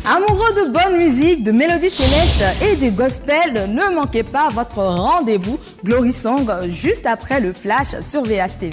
Amoureux de bonne musique, de mélodies célestes et de gospel, ne manquez pas votre rendez-vous Glory Song juste après le flash sur VHTV.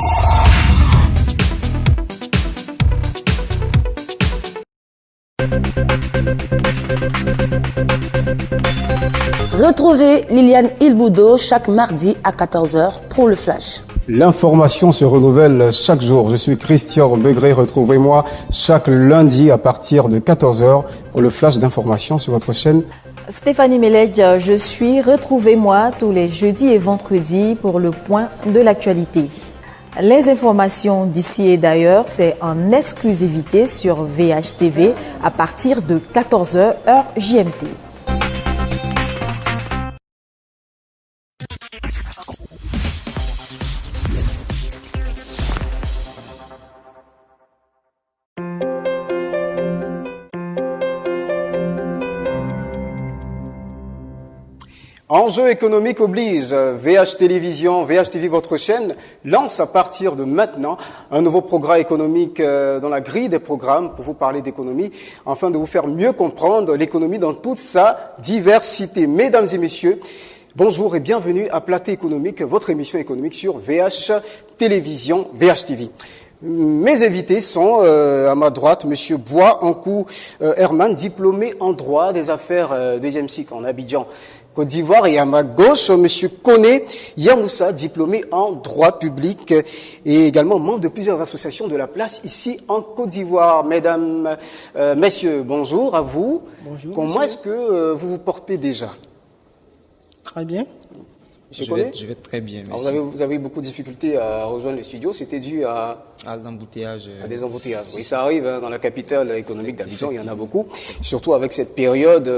Retrouvez Liliane Ilboudo chaque mardi à 14h pour le flash. L'information se renouvelle chaque jour. Je suis Christian Begré. Retrouvez-moi chaque lundi à partir de 14h pour le flash d'information sur votre chaîne. Stéphanie Melek, je suis. Retrouvez-moi tous les jeudis et vendredis pour le point de l'actualité. Les informations d'ici et d'ailleurs, c'est en exclusivité sur VHTV à partir de 14h heure JMT. Enjeu économique oblige, VH Télévision, VHTV, votre chaîne, lance à partir de maintenant un nouveau programme économique dans la grille des programmes pour vous parler d'économie, afin de vous faire mieux comprendre l'économie dans toute sa diversité. Mesdames et messieurs, bonjour et bienvenue à Platé économique, votre émission économique sur VH Télévision, VHTV. Mes invités sont à ma droite, Monsieur Bois-Ankou Herman, diplômé en droit des affaires deuxième cycle en Abidjan, Côte d'Ivoire, et à ma gauche, Monsieur Koné Yamoussa, diplômé en droit public et également membre de plusieurs associations de la place ici en Côte d'Ivoire. Mesdames, messieurs, bonjour à vous. Bonjour. Comment est-ce que vous vous portez déjà? Très bien. Monsieur je vais très bien, merci. Alors vous avez eu beaucoup de difficultés à rejoindre le studio, c'était dû à l'embouteillage. À des embouteillages. Oui, ça arrive dans la capitale économique d'Abidjan, il y en a beaucoup, surtout avec cette période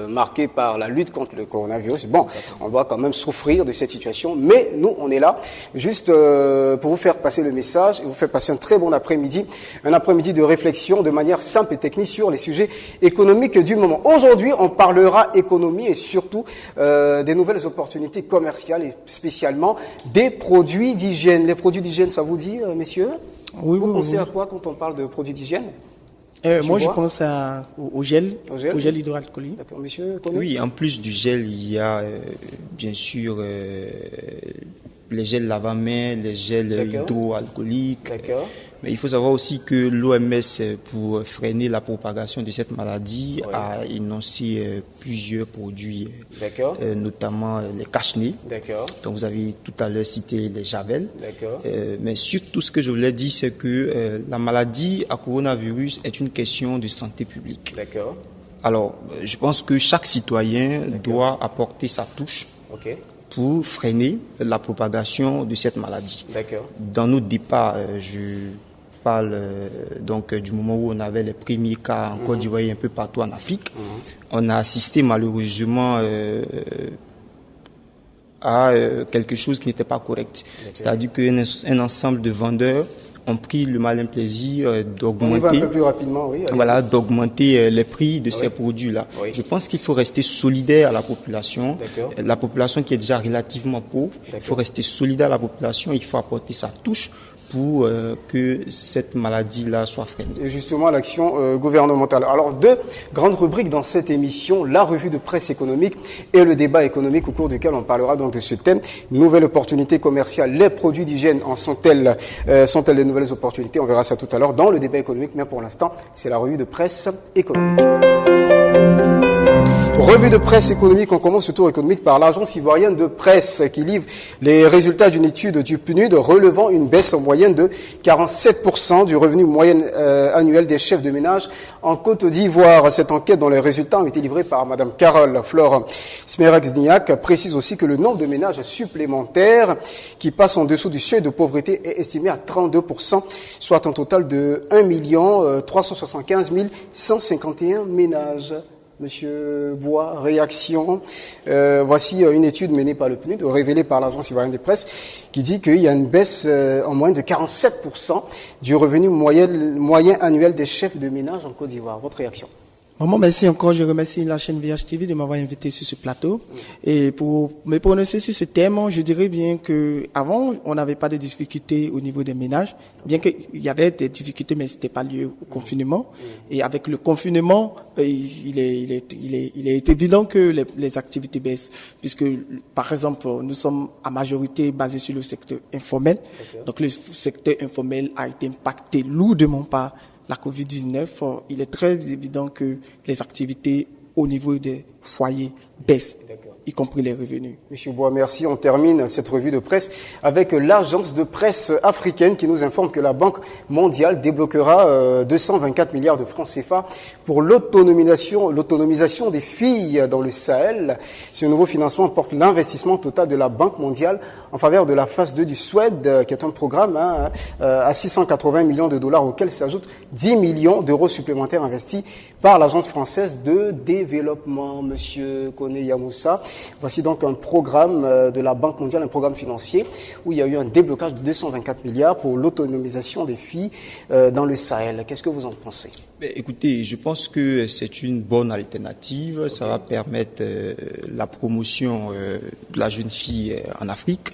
marquée par la lutte contre le coronavirus. Bon, on doit quand même souffrir de cette situation, mais nous, on est là juste pour vous faire passer le message et vous faire passer un très bon après-midi, un après-midi de réflexion de manière simple et technique sur les sujets économiques du moment. Aujourd'hui, on parlera économie et surtout des nouvelles opportunités commerciales et spécialement des produits d'hygiène. Les produits d'hygiène, ça vous dit, messieurs? Oui, vous pensez à quoi quand on parle de produits d'hygiène? Moi, je pense au gel hydroalcoolique. D'accord, monsieur? Oui, en plus du gel, il y a bien sûr les gels lave-mains, les gels hydroalcooliques. D'accord. Mais il faut savoir aussi que l'OMS, pour freiner la propagation de cette maladie, a énoncé plusieurs produits, notamment les cache-nez. D'accord. Donc vous avez tout à l'heure cité les javel. D'accord. Mais surtout, ce que je voulais dire, c'est que la maladie à coronavirus est une question de santé publique. D'accord. Alors, je pense que chaque citoyen doit apporter sa touche. Pour freiner la propagation de cette maladie. D'accord. Dans notre départ, je parle donc du moment où on avait les premiers cas en Côte d'Ivoire et un peu partout en Afrique. On a assisté malheureusement à quelque chose qui n'était pas correct. C'est-à-dire qu'un ensemble de vendeurs ont pris le malin plaisir d'augmenter les prix de ces produits-là. Je pense qu'il faut rester solidaire à la population. La population qui est déjà relativement pauvre, il faut rester solidaire à la population, il faut apporter sa touche pour que cette maladie-là soit freinée. Et justement, l'action gouvernementale. Alors, deux grandes rubriques dans cette émission, la revue de presse économique et le débat économique au cours duquel on parlera donc de ce thème. Nouvelles opportunités commerciales, les produits d'hygiène en sont-elles des nouvelles opportunités? On verra ça tout à l'heure dans le débat économique, mais pour l'instant, c'est la revue de presse économique. Revue de presse économique, on commence ce tour économique par l'agence ivoirienne de presse qui livre les résultats d'une étude du PNUD relevant une baisse en moyenne de 47% du revenu moyen annuel des chefs de ménage en Côte d'Ivoire. Cette enquête dont les résultats ont été livrés par Madame Carole Flore Smerex-Niak précise aussi que le nombre de ménages supplémentaires qui passent en dessous du seuil de pauvreté est estimé à 32%, soit un total de 1 375 151 ménages. Monsieur Bois, réaction. Voici une étude menée par le PNUD, révélée par l'agence ivoirienne de presse, qui dit qu'il y a une baisse en moyenne de 47% du revenu moyen annuel des chefs de ménage en Côte d'Ivoire. Votre réaction? Vraiment, merci encore. Je remercie la chaîne VHTV de m'avoir invité sur ce plateau. Et pour me prononcer sur ce thème, je dirais bien que avant, on n'avait pas de difficultés au niveau des ménages. Bien qu'il y avait des difficultés, mais c'était pas lié au confinement. Et avec le confinement, il est évident que les activités baissent. Puisque, par exemple, nous sommes à majorité basés sur le secteur informel. Donc, le secteur informel a été impacté lourdement par la Covid-19, il est très évident que les activités au niveau des foyers baissent, y compris les revenus. Monsieur Bois, merci. On termine cette revue de presse avec l'agence de presse africaine qui nous informe que la Banque mondiale débloquera 224 milliards de francs CFA pour l'autonomisation des filles dans le Sahel. Ce nouveau financement porte l'investissement total de la Banque mondiale en faveur de la phase 2 du SWED, qui est un programme à 680 millions de dollars auquel s'ajoutent 10 millions d'euros supplémentaires investis par l'Agence française de développement. Monsieur Kone Yamoussa, voici donc un programme de la Banque mondiale, un programme financier où il y a eu un déblocage de 224 milliards pour l'autonomisation des filles dans le Sahel. Qu'est-ce que vous en pensez? Écoutez, je pense que c'est une bonne alternative. Ça va permettre la promotion de la jeune fille en Afrique.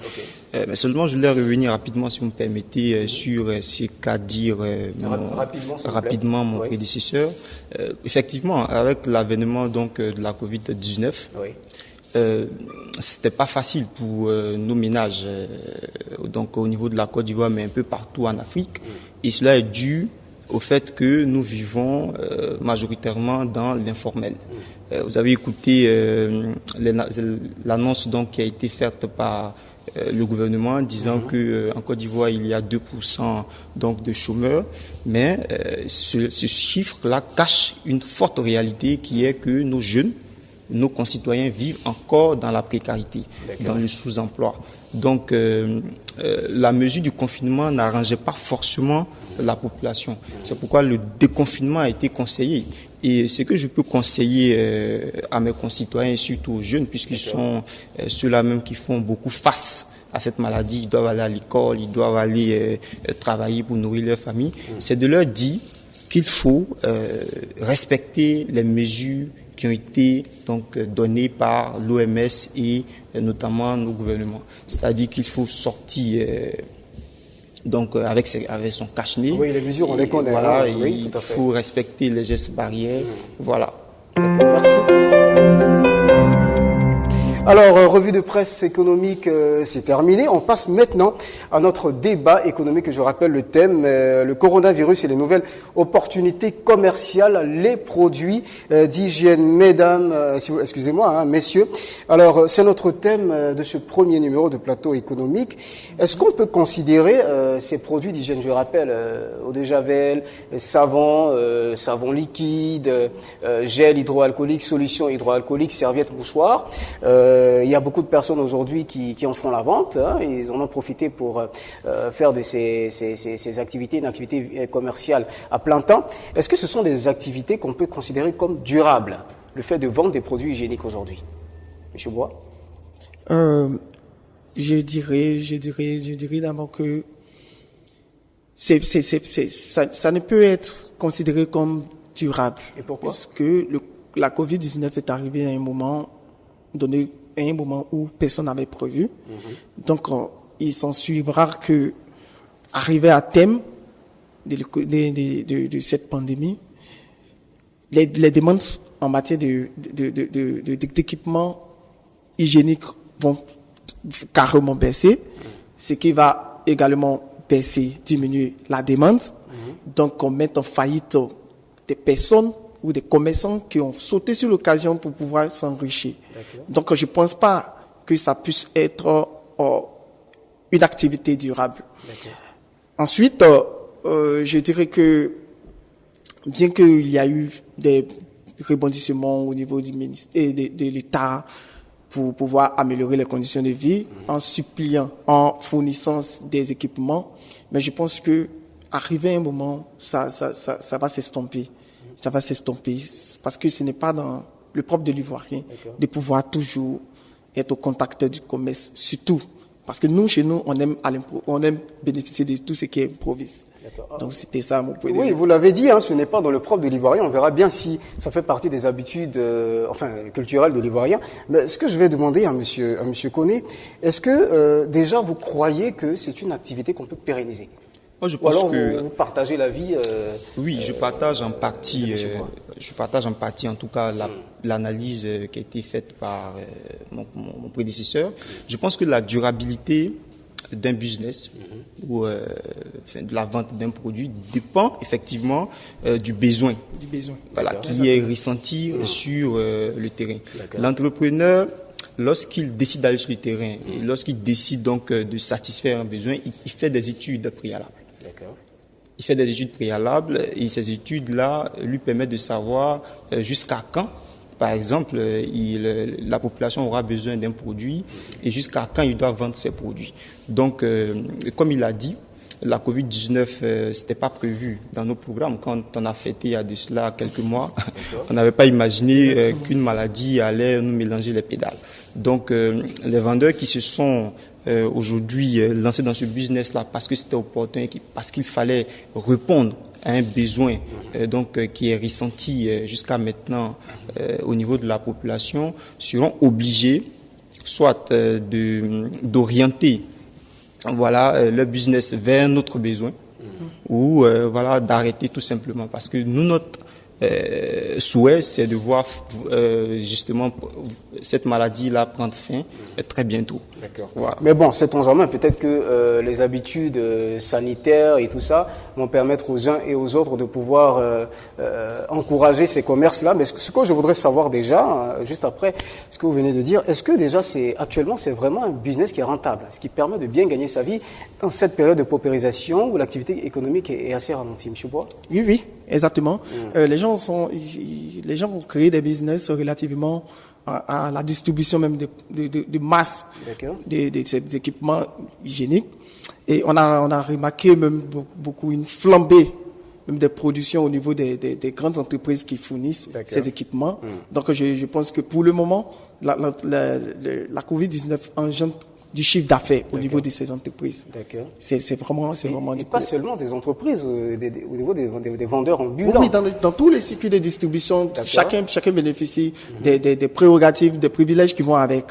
Mais seulement, je voulais revenir rapidement, si vous me permettez, sur ce qu'a dit rapidement mon prédécesseur. Effectivement, avec l'avènement donc de la Covid-19, c'était pas facile pour nos ménages, donc au niveau de la Côte d'Ivoire, mais un peu partout en Afrique. Et cela est dû au fait que nous vivons majoritairement dans l'informel. Vous avez écouté l'annonce donc qui a été faite par le gouvernement disant que en Côte d'Ivoire il y a 2% donc de chômeurs, mais ce chiffre-là cache une forte réalité qui est que nos jeunes, nos concitoyens vivent encore dans la précarité, dans le sous-emploi. Donc, la mesure du confinement n'arrangeait pas forcément la population. C'est pourquoi le déconfinement a été conseillé. Et ce que je peux conseiller à mes concitoyens, et surtout aux jeunes, puisqu'ils sont ceux-là même qui font beaucoup face à cette maladie, ils doivent aller à l'école, ils doivent aller travailler pour nourrir leur famille, c'est de leur dire qu'il faut respecter les mesures qui ont été donc données par l'OMS et notamment nos gouvernements. C'est-à-dire qu'il faut sortir donc avec son cache-nez. Oui, les mesures, on les connaît. Voilà, oui, il faut respecter les gestes barrières. Voilà. D'accord, merci. Alors, revue de presse économique, c'est terminé. On passe maintenant à notre débat économique. Je rappelle le thème, le coronavirus et les nouvelles opportunités commerciales, les produits d'hygiène. Mesdames, excusez-moi, messieurs. Alors, c'est notre thème de ce premier numéro de Plateau économique. Est-ce qu'on peut considérer ces produits d'hygiène, je rappelle, eau de javel, savon, savon liquide, gel hydroalcoolique, solution hydroalcoolique, serviette, mouchoir, il y a beaucoup de personnes aujourd'hui qui en font la vente. Ils en ont profité pour faire de ces activités, une activité commerciale à plein temps. Est-ce que ce sont des activités qu'on peut considérer comme durables, le fait de vendre des produits hygiéniques aujourd'hui? Monsieur Bois? Je dirais d'abord que ça ne peut être considéré comme durable. Et pourquoi? Parce que la Covid-19 est arrivée à un moment donné, à un moment où personne n'avait prévu. Donc, il s'en suivra que, arrivé à terme de cette pandémie, les demandes en matière d'équipement hygiénique vont carrément baisser, ce qui va également diminuer la demande. Donc, on met en faillite des personnes ou des commerçants qui ont sauté sur l'occasion pour pouvoir s'enrichir. Donc, je ne pense pas que ça puisse être une activité durable. Ensuite, je dirais que, bien qu'il y a eu des rebondissements au niveau du ministère de l'État pour pouvoir améliorer les conditions de vie, en suppliant, en fournissant des équipements, mais je pense que arrivé un moment, ça va s'estomper. Ça va s'estomper parce que ce n'est pas dans le propre de l'Ivoirien de pouvoir toujours être au contact du commerce, surtout parce que nous, chez nous, on aime bénéficier de tout ce qui est improvise. Donc c'était ça mon point de vue. Oui, vous l'avez dit, ce n'est pas dans le propre de l'Ivoirien. On verra bien si ça fait partie des habitudes culturelles de l'Ivoirien. Mais ce que je vais demander à monsieur Koné, est-ce que déjà vous croyez que c'est une activité qu'on peut pérenniser? Moi, je pense que vous partagez l'avis. Oui, je partage en partie. Je partage en partie, en tout cas, l'analyse qui a été faite par mon prédécesseur. Je pense que la durabilité d'un business ou de la vente d'un produit dépend effectivement du besoin. Voilà, qui est ressenti sur le terrain. L'entrepreneur, lorsqu'il décide d'aller sur le terrain et lorsqu'il décide donc de satisfaire un besoin, il fait des études préalables. Il fait des études préalables et ces études-là lui permettent de savoir jusqu'à quand, par exemple, la population aura besoin d'un produit et jusqu'à quand il doit vendre ses produits. Donc, comme il a dit, la Covid-19, c'était pas prévu dans nos programmes. Quand on a fêté il y a de cela quelques mois, on n'avait pas imaginé qu'une maladie allait nous mélanger les pédales. Donc, les vendeurs qui se sont aujourd'hui lancés dans ce business-là parce que c'était opportun, parce qu'il fallait répondre à un besoin qui est ressenti jusqu'à maintenant au niveau de la population, seront obligés soit d'orienter le business vers notre besoin ou d'arrêter tout simplement, parce que nous, notre souhait, c'est de voir justement cette maladie-là prendre fin très bientôt. D'accord. Voilà. Mais bon, sait-on jamais, peut-être que les habitudes sanitaires et tout ça vont permettre aux uns et aux autres de pouvoir encourager ces commerces-là. Mais ce que je voudrais savoir déjà, juste après ce que vous venez de dire, est-ce que déjà actuellement c'est vraiment un business qui est rentable, ce qui permet de bien gagner sa vie dans cette période de paupérisation où l'activité économique est assez ralentie, M. Bois? Oui, exactement. Les gens ont créé des business relativement à la distribution même de masse de ces équipements hygiéniques. Et on a remarqué même beaucoup une flambée même des productions au niveau des grandes entreprises qui fournissent ces équipements. Donc je pense que pour le moment, la Covid-19 engendre du chiffre d'affaires au niveau de ces entreprises. D'accord. C'est vraiment et pas seulement des entreprises, au niveau des vendeurs ambulants. Oui, dans tous les circuits de distribution, chacun bénéficie des prérogatives, des privilèges qui vont avec.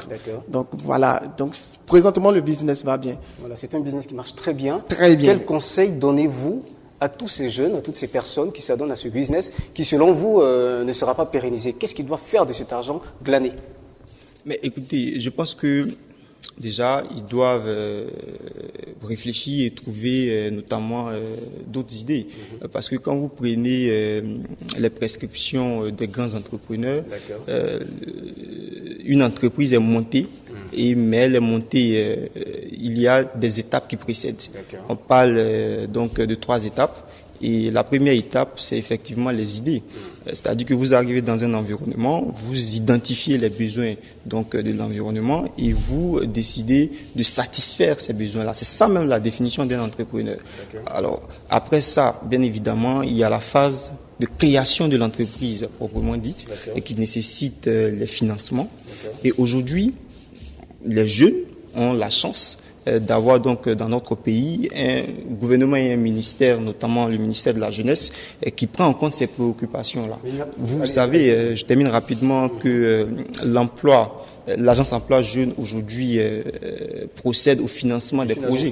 Donc voilà, présentement le business va bien. Voilà, c'est un business qui marche très bien. Très bien. Quel conseil donnez-vous à tous ces jeunes, à toutes ces personnes qui s'adonnent à ce business, qui selon vous ne sera pas pérennisé? Qu'est-ce qu'ils doivent faire de cet argent glané? Mais écoutez, je pense que déjà, ils doivent réfléchir et trouver notamment d'autres idées. Parce que quand vous prenez les prescriptions des grands entrepreneurs, une entreprise est montée, mais elle est montée, il y a des étapes qui précèdent. On parle donc de 3 étapes. Et la première étape, c'est effectivement les idées. C'est-à-dire que vous arrivez dans un environnement, vous identifiez les besoins de l'environnement et vous décidez de satisfaire ces besoins-là. C'est ça même la définition d'un entrepreneur. Alors, après ça, bien évidemment, il y a la phase de création de l'entreprise proprement dite et qui nécessite les financements. Et aujourd'hui, les jeunes ont la chance d'avoir donc dans notre pays un gouvernement et un ministère, notamment le ministère de la Jeunesse, qui prend en compte ces préoccupations-là. Vous savez, je termine rapidement que l'agence emploi jeune aujourd'hui procède au financement des projets.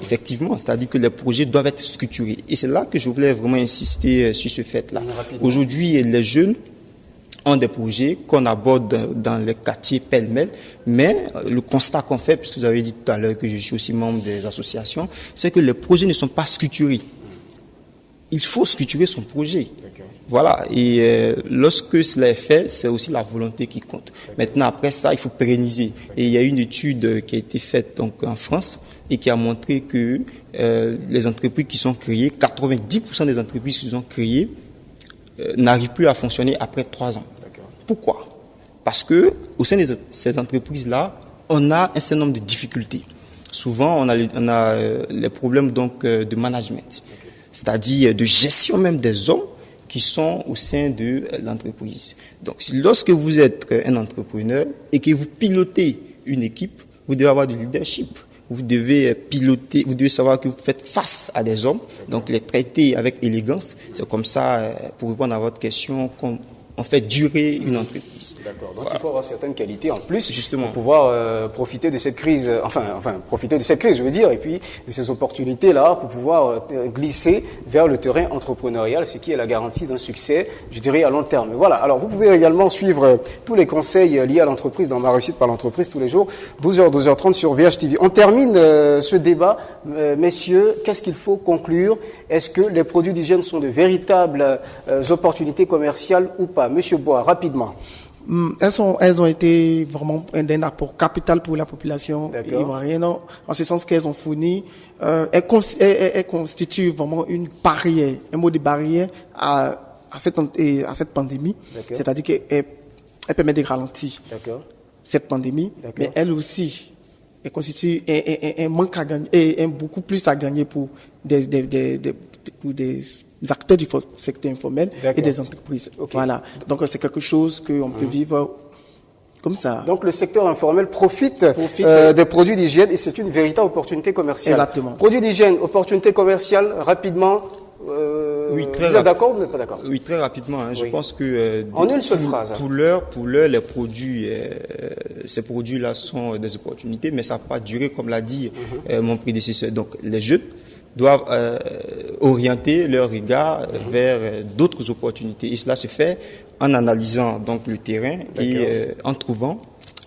Effectivement, c'est-à-dire que les projets doivent être structurés. Et c'est là que je voulais vraiment insister sur ce fait-là. Aujourd'hui, les jeunes ont des projets qu'on aborde dans les quartiers pêle-mêle, mais le constat qu'on fait, puisque vous avez dit tout à l'heure que je suis aussi membre des associations, c'est que les projets ne sont pas structurés. Il faut structurer son projet. Voilà, et lorsque cela est fait, c'est aussi la volonté qui compte. Maintenant, après ça, il faut pérenniser. Et il y a une étude qui a été faite donc en France et qui a montré que les entreprises qui sont créées, 90% des entreprises qui sont créées, n'arrivent plus à fonctionner après 3 ans. Pourquoi? Parce que au sein de ces entreprises-là, on a un certain nombre de difficultés. Souvent, on a les problèmes de management, c'est-à-dire de gestion même des hommes qui sont au sein de l'entreprise. Donc, lorsque vous êtes un entrepreneur et que vous pilotez une équipe, vous devez avoir du leadership. vous devez piloter, vous devez savoir que vous faites face à des hommes, donc les traiter avec élégance. C'est comme ça, pour répondre à votre question, qu'on fait durer une entreprise. D'accord. Donc il faut avoir certaines qualités en plus, justement, pour pouvoir profiter de cette crise, profiter de cette crise, je veux dire, et puis de ces opportunités-là pour pouvoir glisser vers le terrain entrepreneurial, ce qui est la garantie d'un succès, je dirais, à long terme. Voilà. Alors vous pouvez également suivre tous les conseils liés à l'entreprise dans Ma réussite par l'entreprise tous les jours, 12h, 12h30 sur VHTV. On termine ce débat, messieurs. Qu'est-ce qu'il faut conclure? Est-ce que les produits d'hygiène sont de véritables opportunités commerciales ou pas? Monsieur Bois, rapidement. Elles ont été vraiment un apport capital pour la population ivoirienne, en ce sens qu'elles ont fourni, elles constituent vraiment une barrière, un mot de barrière à cette pandémie. C'est-à-dire qu'elles permettent de ralentir cette pandémie, mais elles aussi, elles constituent un manque à gagner, et beaucoup plus à gagner pour des acteurs du secteur informel et des entreprises. Voilà. Donc c'est quelque chose qu'on peut vivre comme ça. Donc le secteur informel profite des produits d'hygiène et c'est une véritable opportunité commerciale. Exactement. Produits d'hygiène, opportunité commerciale, rapidement. Oui, vous êtes d'accord ou vous n'êtes pas d'accord? Oui, très rapidement. Hein. Je pense que en une seule phrase. Pour l'heure, les produits, ces produits-là sont des opportunités, mais ça n'a pas duré, comme l'a dit mon prédécesseur. Donc les jeunes doivent orienter leur regard vers d'autres opportunités. Et cela se fait en analysant donc le terrain et en trouvant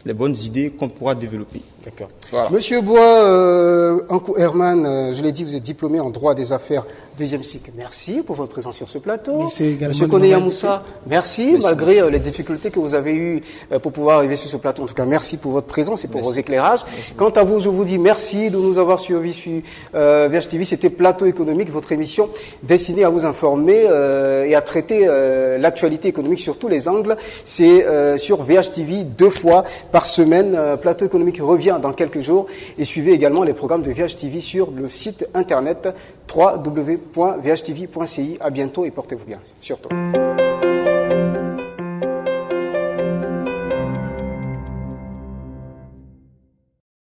les bonnes idées qu'on pourra développer. D'accord. Voilà. Monsieur Bois, Ankou Herman, je l'ai dit, vous êtes diplômé en droit des affaires deuxième cycle. Merci pour votre présence sur ce plateau. Monsieur Koneya Moussa, merci malgré les difficultés que vous avez eues pour pouvoir arriver sur ce plateau. En tout cas, merci pour votre présence et pour vos éclairages. Quant à vous, je vous dis merci de nous avoir suivis sur VHTV. C'était Plateau économique, votre émission destinée à vous informer et à traiter l'actualité économique sur tous les angles. C'est sur VHTV 2 fois par semaine. Plateau économique revient dans quelques jours et suivez également les programmes de VHTV sur le site internet www.vhtv.ci. À bientôt et portez-vous bien, surtout.